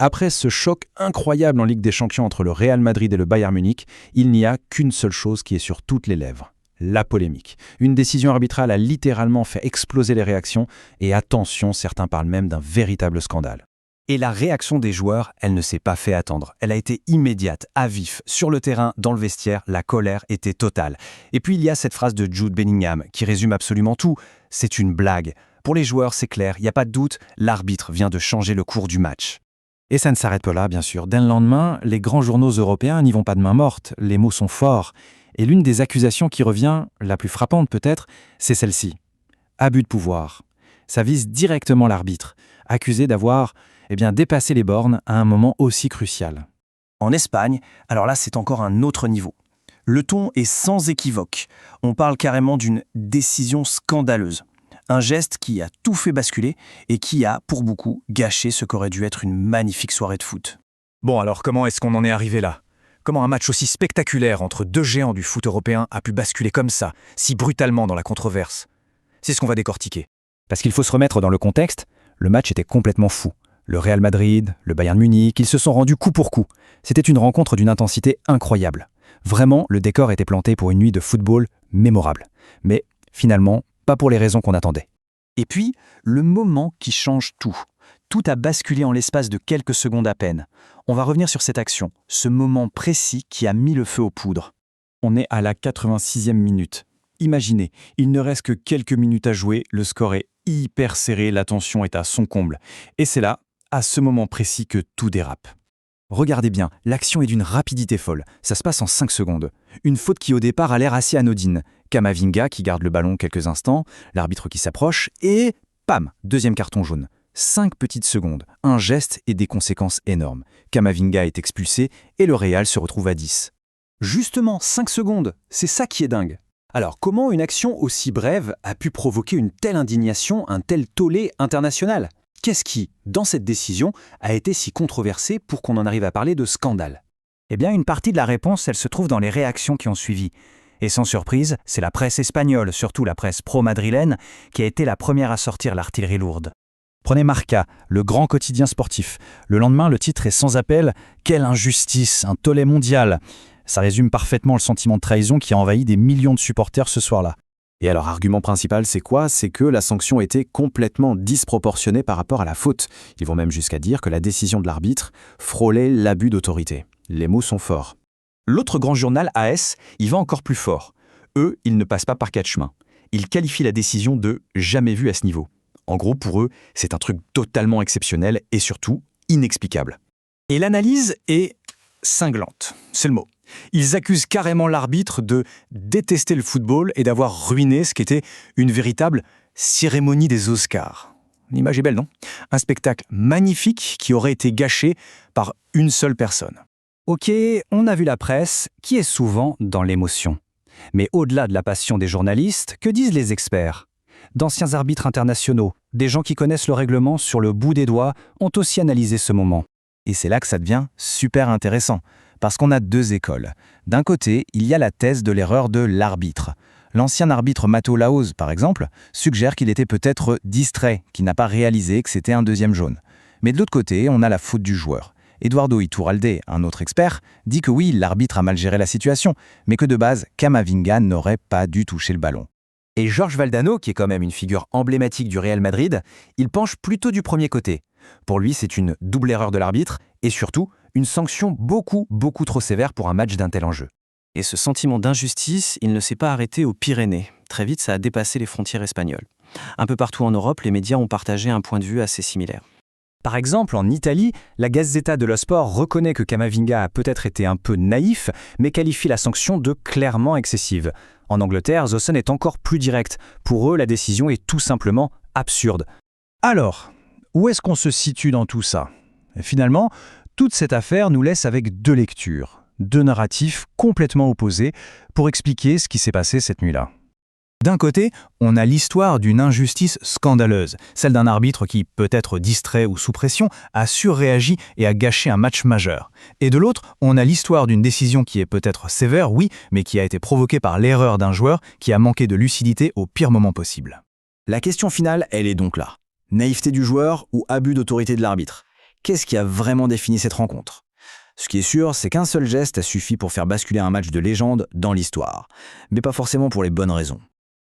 Après ce choc incroyable en Ligue des Champions entre le Real Madrid et le Bayern Munich, il n'y a qu'une seule chose qui est sur toutes les lèvres. La polémique. Une décision arbitrale a littéralement fait exploser les réactions et attention, certains parlent même d'un véritable scandale. Et la réaction des joueurs, elle ne s'est pas fait attendre. Elle a été immédiate, à vif. Sur le terrain, dans le vestiaire, la colère était totale. Et puis il y a cette phrase de Jude Bellingham qui résume absolument tout. C'est une blague. Pour les joueurs, c'est clair, il n'y a pas de doute, l'arbitre vient de changer le cours du match. Et ça ne s'arrête pas là, bien sûr. Dès le lendemain, les grands journaux européens n'y vont pas de main morte. Les mots sont forts. Et l'une des accusations qui revient, la plus frappante peut-être, c'est celle-ci. Abus de pouvoir. Ça vise directement l'arbitre, accusé d'avoir dépassé les bornes à un moment aussi crucial. En Espagne, alors là, c'est encore un autre niveau. Le ton est sans équivoque. On parle carrément d'une décision scandaleuse. Un geste qui a tout fait basculer et qui a, pour beaucoup, gâché ce qu'aurait dû être une magnifique soirée de foot. Bon, alors comment est-ce qu'on en est arrivé là ? Comment un match aussi spectaculaire entre deux géants du foot européen a pu basculer comme ça, si brutalement dans la controverse ? C'est ce qu'on va décortiquer. Parce qu'il faut se remettre dans le contexte, le match était complètement fou. Le Real Madrid, le Bayern Munich, ils se sont rendus coup pour coup. C'était une rencontre d'une intensité incroyable. Vraiment, le décor était planté pour une nuit de football mémorable. Mais finalement, pas pour les raisons qu'on attendait. Et puis, le moment qui change tout. Tout a basculé en l'espace de quelques secondes à peine. On va revenir sur cette action, ce moment précis qui a mis le feu aux poudres. On est à la 86e minute. Imaginez, il ne reste que quelques minutes à jouer, le score est hyper serré, la tension est à son comble. Et c'est là, à ce moment précis, que tout dérape. Regardez bien, l'action est d'une rapidité folle. Ça se passe en 5 secondes. Une faute qui au départ a l'air assez anodine. Camavinga qui garde le ballon quelques instants, l'arbitre qui s'approche et pam, deuxième carton jaune. 5 petites secondes, un geste et des conséquences énormes. Camavinga est expulsé et le Real se retrouve à 10. Justement, 5 secondes, c'est ça qui est dingue. Alors, comment une action aussi brève a pu provoquer une telle indignation, un tel tollé international ? Qu'est-ce qui, dans cette décision, a été si controversé pour qu'on en arrive à parler de scandale ? Eh bien, une partie de la réponse, elle se trouve dans les réactions qui ont suivi. Et sans surprise, c'est la presse espagnole, surtout la presse pro-madrilène, qui a été la première à sortir l'artillerie lourde. Prenez Marca, le grand quotidien sportif. Le lendemain, le titre est sans appel « Quelle injustice, un tollé mondial !» Ça résume parfaitement le sentiment de trahison qui a envahi des millions de supporters ce soir-là. Et alors, argument principal, c'est quoi ? C'est que la sanction était complètement disproportionnée par rapport à la faute. Ils vont même jusqu'à dire que la décision de l'arbitre frôlait l'abus d'autorité. Les mots sont forts. L'autre grand journal AS, il va encore plus fort. Eux, ils ne passent pas par 4 chemins. Ils qualifient la décision de « jamais vu à ce niveau ». En gros, pour eux, c'est un truc totalement exceptionnel et surtout inexplicable. Et l'analyse est cinglante, c'est le mot. Ils accusent carrément l'arbitre de détester le football et d'avoir ruiné ce qui était une véritable cérémonie des Oscars. L'image est belle, non ? Un spectacle magnifique qui aurait été gâché par une seule personne. Ok, on a vu la presse, qui est souvent dans l'émotion. Mais au-delà de la passion des journalistes, que disent les experts ? D'anciens arbitres internationaux, des gens qui connaissent le règlement sur le bout des doigts, ont aussi analysé ce moment. Et c'est là que ça devient super intéressant, parce qu'on a 2 écoles. D'un côté, il y a la thèse de l'erreur de l'arbitre. L'ancien arbitre Mato Laoz, par exemple, suggère qu'il était peut-être distrait, qu'il n'a pas réalisé que c'était un deuxième jaune. Mais de l'autre côté, on a la faute du joueur. Eduardo Iturralde, un autre expert, dit que oui, l'arbitre a mal géré la situation, mais que de base, Camavinga n'aurait pas dû toucher le ballon. Et Jorge Valdano, qui est quand même une figure emblématique du Real Madrid, il penche plutôt du premier côté. Pour lui, c'est une double erreur de l'arbitre et surtout, une sanction beaucoup trop sévère pour un match d'un tel enjeu. Et ce sentiment d'injustice, il ne s'est pas arrêté aux Pyrénées. Très vite, ça a dépassé les frontières espagnoles. Un peu partout en Europe, les médias ont partagé un point de vue assez similaire. Par exemple, en Italie, la Gazzetta dello Sport reconnaît que Camavinga a peut-être été un peu naïf, mais qualifie la sanction de clairement excessive. En Angleterre, The Sun est encore plus direct. Pour eux, la décision est tout simplement absurde. Alors, où est-ce qu'on se situe dans tout ça ? Et finalement, toute cette affaire nous laisse avec 2 lectures, 2 narratifs complètement opposés pour expliquer ce qui s'est passé cette nuit-là. D'un côté, on a l'histoire d'une injustice scandaleuse, celle d'un arbitre qui, peut-être distrait ou sous pression, a surréagi et a gâché un match majeur. Et de l'autre, on a l'histoire d'une décision qui est peut-être sévère, oui, mais qui a été provoquée par l'erreur d'un joueur qui a manqué de lucidité au pire moment possible. La question finale, elle est donc là. Naïveté du joueur ou abus d'autorité de l'arbitre ? qu'est-ce qui a vraiment défini cette rencontre? Ce qui est sûr, c'est qu'un seul geste a suffi pour faire basculer un match de légende dans l'histoire. Mais pas forcément pour les bonnes raisons.